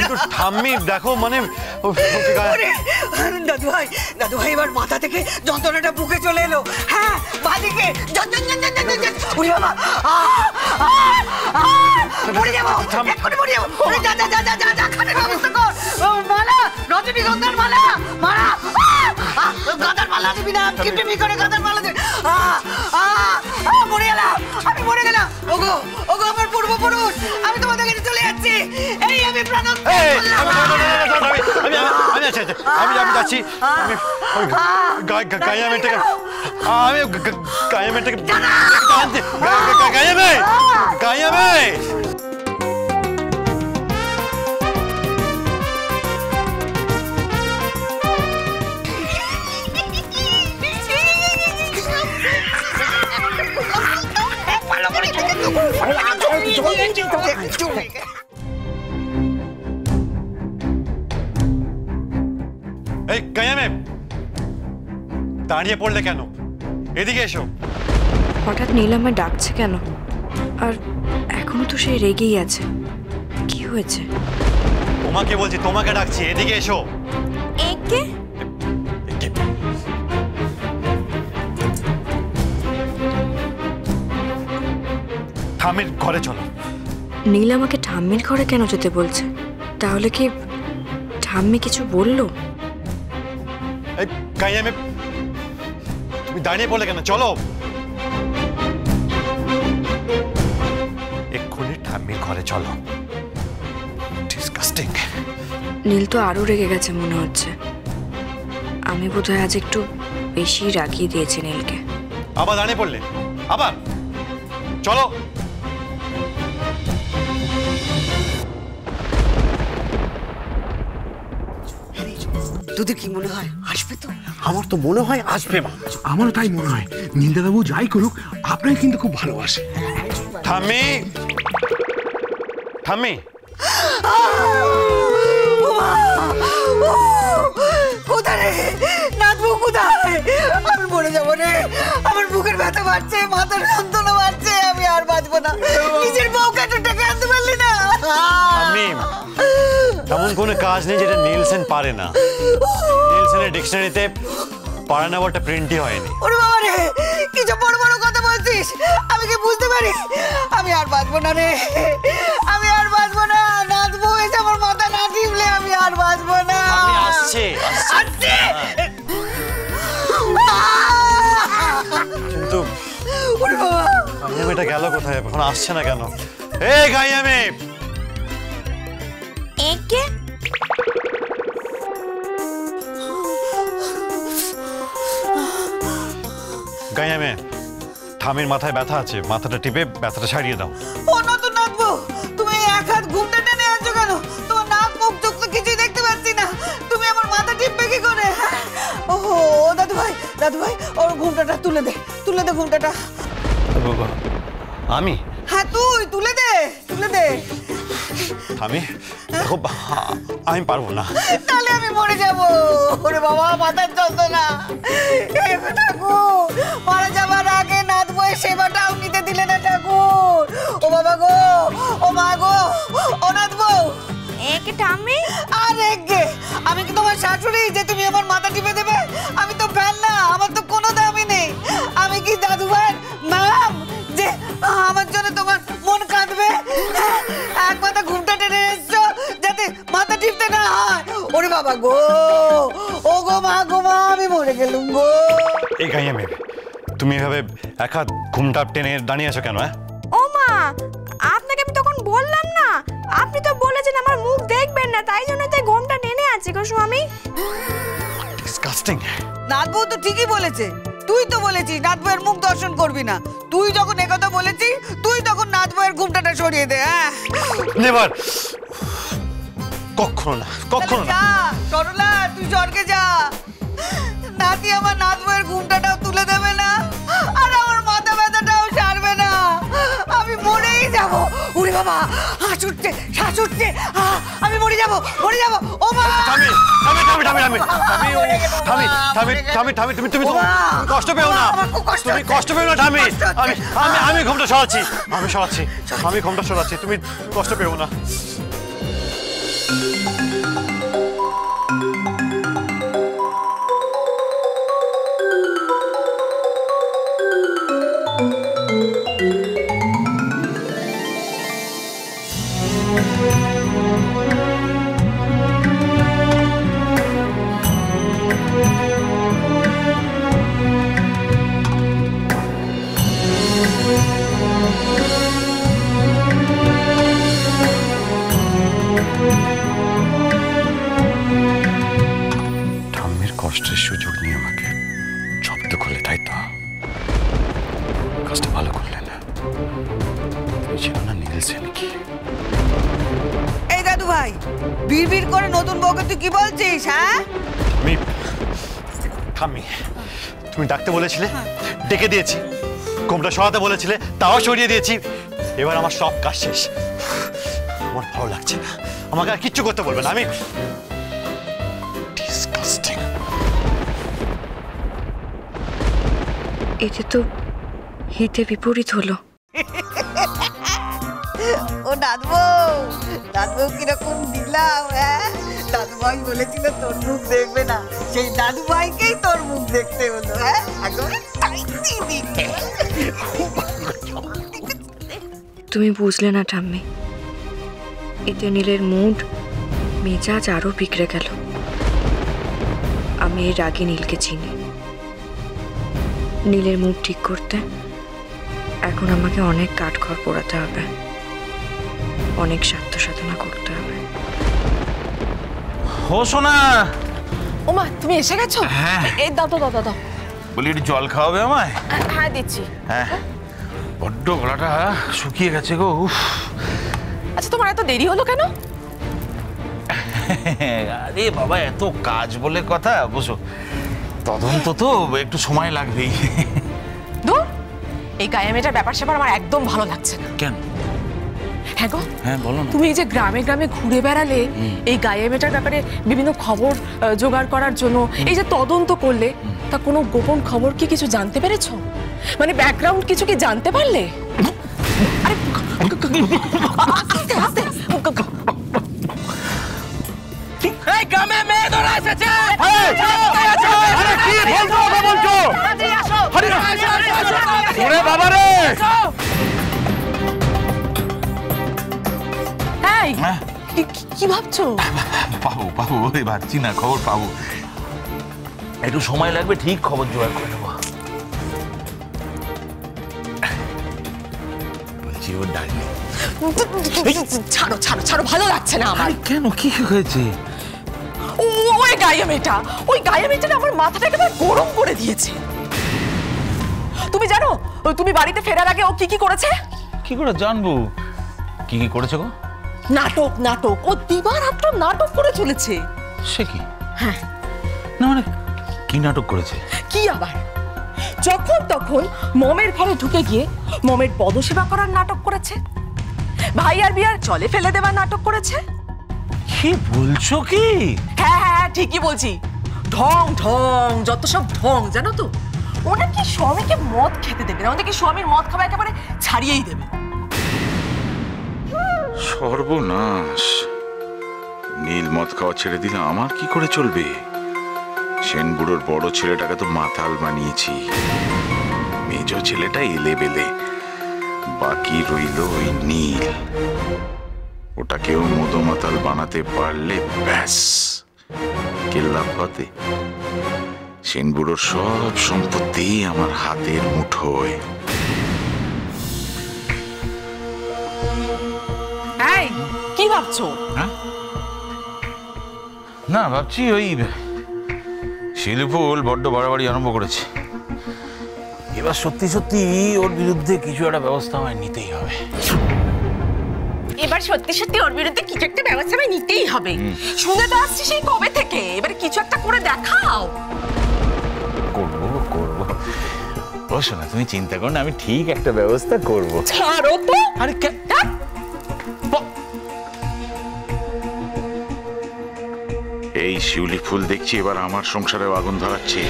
কিন্তু ঠাম্মি দেখো মানে দাদু ভাই এবার মাথা থেকে যন্ত্রণাটা বুকে চলে এলো। হ্যাঁ বাদিকে মরে যাবো এক্ষুনি মরে যাবো। যা খাটের ব্যবস্থা কর। মালা রজনীগন্ধার মালা মালা গাঁদার মালা দিবি না কিপটিমি করে গাঁদার মালা দিবি। মরে গেলাম আমি মরে গেলাম। ওগো ওগো আমার পূর্বপুরুষ আমি তোমাদের কাছে চলে যাচ্ছি। এই আমি প্রাণান্ত আমি যাচ্ছি গাইয়া মেয়েটাকে আমি গাইয়া মেয়েটাকে গাইয়া মেয়ে এই গাইয়া মেয়ে দাঁড়িয়ে পড়লে কেন? এদিকে এসো। হঠাৎ নীলামে ডাকছে কেন? আর এখনো তো সে রেগেই আছে। কি হয়েছে? তোমাকে বলছি, তোমাকে ডাকছি, এদিকে এসো। একে ঠাম্মির ঘরে চলো। নীল আমাকে ঠাম্মির ঘরে কেন যেতে বলছে? তাহলে কি ঠাম্মি কিছু বললো? এই গাইয়া মেয়ে তুমি দাঁড়িয়ে পড়লে কেন? চলো এক্ষুনি ঠাম্মির ঘরে চলো। ডিসকাস্টিং। নীল তো আরো রেগে গেছে মনে হচ্ছে। আমি বোধহয় আজ একটু বেশি রাগিয়ে দিয়েছি নীলকে। আবার দাঁড়িয়ে পড়লে? আবার চলো। তোদের কি মনে হয় আসবে তো? আমার তো মনে হয় আসবে মা। আমারও তাই মনে হয়। নীলদাদাবু যাই করুক আপনাকে কিন্তু খুব ভালোবাসে। ঠাম্মি ঠাম্মি কোথায় রে নাচবো কোথায়? আমি মরে যাবো রে। আমার বুকের ব্যথা বাড়ছে মাথার যন্ত্রণা বাড়ছে। আমি আর বাঁচবো না। নিজের বউকে একটু ডেকে আনতে পারলি না? ঠাম্মি এমন কোনো কাজ নেই যেটা নীলসেন পারে না। নীলসেনের ডিকশনারিতে পারে না বলটা প্রিন্টই হয়নি। ওরে বাবা রে কিছু বড় বড় কথা বলছিস আমি কি বুঝতে পারি? আমি আর বাঁচবো না রে। আমি আর বাঁচবো না। নাচবো এসে আমার মাথা না টিপলে আমি আর বাঁচবো না। আমি আসছে কিন্তু ওরে বাবা গাইয়া মেয়েটা গেল কোথায়? এখন আসছে না কেন? এ গাইয়া মেয়ে একে গাইয়া মেয়ে ঠামির মাথায় ব্যথা আছে, মাথাটা টিপে ব্যথাটা ছাড়িয়ে দাও। ও নতুন নাচবো। তুমি এক হাত ঘুমটা টেনে আনছো কেন? তোমার নাক মুখ চোখ তো কিছুই দেখতে পাচ্ছি না। তুমি আমার মাথা টিপবে কি করে? ওহো দাদু ভাই ওর ঘুমটাটা তুলে দে ঘুমটাটা। আমি? হ্যাঁ তুই তুলে দে আমি দেখো আমি পারবো না। তাহলে আমি মরে যাবো। ওরে বাবা মাথার যন্ত্রণা। ঠাকুর মারা যাবার আগে নাচবো সেবাটাও নিতে দিলে না ঠাকুর। ও বাবা গো ও মা গো ও নাচবো। একে ঠাম্মি আর একে আমি কি তোমার শাশুড়ি যে তুমি আমার মাথা টিপে দেবে? আমি তো ফ্যান না, আমার তো কোনো দামই নেই। আমি কি দাদু ভাইয়ের ম্যাম যে আমার জন্য তোমার মন কাঁদবে? এক মাথা ঘুমটা টেনে এসছো যাতে মাথা টিপতে না হয়। ওরে বাবা গো ও গো মা আমি মরে গেলুম গো। এই গাইয়া মেয়ে তুমি এভাবে এক হাত ঘুমটা টেনে দাঁড়িয়ে আছো কেন? ও মা আপনাকে আমি তখন বললাম না? আপনি তো বলেছেন আমার মুখ দেখবেন না, তাই জন্য তাই ঘুমটা টেনে আছি গো স্বামী। ডিসকাস্টিং। নাতবউ তো ঠিকই বলেছে। তুই তো বলেছিস নাতবউয়ের মুখ দর্শন করবি না। তুই যখন একথা বলেছিস তুই তখন নাতবউয়ের ঘুমটাটা সরিয়ে দে। হ্যাঁ নেভার, কখনো না। যা সরলা তুই স্বর্গে যা। নাতি আমার নাতবউয়ের ঘুমটাটাও তুলে দেবে না আর আমার মাথা ব্যথাটাও সারবে না। আমি মরেই যাব। ওরে বাবা শ্বাস উঠছে। আমি মরে যাব ও মা। তুমি কষ্ট পেও না। তুমি কষ্ট পেও না ঠামি। আমি ঘুমটা সরাচ্ছি। আমি ঘুমটা সরাচ্ছি। তুমি কষ্ট পেও না। ঠাম্মির কষ্টের সুযোগ নিয়ে আমাকে জব্দ করলে, তাই তো? কাজটা ভালো করলে না। তুমি ছিল না নীল সেন কি? এই দাদু ভাই, বিড়বিড় করে নতুন বউকে তুই কি বলছিস? হ্যাঁ, ঠাম্মি, তুমি ডাকতে বলেছিলে, ডেকে দিয়েছি। কোমটা সরাতে বলেছিলে, তাও সরিয়ে দিয়েছি। এবার আমার সব কাজ শেষ। আমার ভালো লাগছে না। আমাকে আর কিচ্ছু করতে বলবে না। আমি ডিসকাস্টিং। এতে তো হিতে বিপরীত হলো। ও দাদু কিরকম দিলাম? হ্যাঁ, দাদু ভাই বলেছিল তোর মুখ দেখবে না, সেই দাদু ভাইকেই তোর মুখ দেখতে হলো। হ্যাঁ, একেবারে টাইটলি দিকে। তুমি বুঝলে না ঠাম্মি, এতে নীলের মুড মেজাজ আরো বিগড়ে গেল। আমি এর আগে নীলকে চিনি। নীলের মুড ঠিক করতে এখন আমাকে অনেক কাঠখড় পোড়াতে হবে, অনেক স্বার্থ সাধনা করতে হবে। ও সোনা, ওমা তুমি এসে গেছো? হ্যাঁ। এই দাও দাও দাও দাও। বলি একটু জল খাওয়াবে আমায়? হ্যাঁ দিচ্ছি। হ্যাঁ, বড্ড গলাটা শুকিয়ে গেছে গো। উফ। আচ্ছা তোমার এত দেরি হলো কেন? আরে বাবা, এত কাজ বলে কথা। বসো, তদন্ত তো একটু সময় লাগবেই। দূর, এই গায়ে মেয়েটার ব্যাপার স্যাপার আমার একদম ভালো লাগছে না। কেন? হ্যাঁ গো, হ্যাঁ বলো না। তুমি এই যে গ্রামে গ্রামে ঘুরে বেড়ালে এই গায়ে মেয়েটার ব্যাপারে বিভিন্ন খবর জোগাড় করার জন্য, এই যে তদন্ত করলে, তা কোনো গোপন খবর কি কিছু জানতে পেরেছো? মানে ব্যাকগ্রাউন্ড কিছু কি জানতে পারলে? আরে আস্তে আস্তে। এই গ্রামে মেয়ে ধরা এসেছে। আরে কি বলছো, কথা বলছো? ওরে বাবা রে! এই কি ভাবছো? পাবো পাবো, ওই ভাবছি না, খবর পাবো। একটু সময় লাগবে, ঠিক খবর জোগাড় করে নেবো। বলছি ও ডাকবে। ছাড়ো ছাড়ো ছাড়ো, ভালো লাগছে না আমার। কেন, কি হয়েছে? ওই গায়ে মেয়েটা, ওই গায়ে মেয়েটা আমার মাথাটা একেবারে গরম করে দিয়েছে। তুমি জানো তুমি বাড়িতে ফেরার আগে ও কি কি করেছে? কি করে জানবো কি কি করেছে গো? নাটক নাটক, ও দিবারাত্র নাটক করে চলেছে। সে কি? হ্যাঁ। না মানে কি নাটক করেছে? কি আবার, যখন তখন মমের ঘরে ঢুকে গিয়ে মমের পদসেবা করার নাটক করেছে, ভাই আর বিয়ার জলে ফেলে দেওয়ার নাটক করেছে। কি বলছো কি? হ্যাঁ হ্যাঁ ঠিকই বলছি। ঢং ঢং, যত সব ঢং, জানো তো? ওটা কি স্বামীকে মদ খেতে দেবে না, ওটা কি স্বামীর মদ খাওয়া একেবারে ছাড়িয়েই দেবে। সর্বনাশ! নীল মদ খাওয়া ছেড়ে দিলে আমার কি করে চলবে? সেন বুড়োর বড় ছেলেটাকে তো মাতাল বানিয়েছি, মেজ ছেলেটা এলে বেলে, বাকি রইল ওই নীল। ওটাকেও মদমাতাল বানাতে পারলে ব্যাস কেল্লা ফতে। সেন বুড়োর সব সম্পত্তি আমার হাতের মুঠোয়। এই কি ভাবছো? না, ভাবছি ওই শিলিফুল বড্ড বাড়াবাড়ি আরম্ভ করেছে। এবার সত্যি সত্যি ওর বিরুদ্ধে কিছু একটা ব্যবস্থা আমায় নিতেই হবে। এবার সত্যি সত্যি ওর বিরুদ্ধে কিছু একটা ব্যবস্থা আমায় নিতেই হবে। শুনে তো আসছি সেই কবে থেকে, এবারে কিছু একটা করে দেখাও। করবো করবো, ও শোনা তুমি চিন্তা করো না, আমি ঠিক একটা ব্যবস্থা করবো। ছাড়ো তো। আরে এই শিউলি ফুল দেখছি এবার আমার সংসারে আগুন ধরাচ্ছে।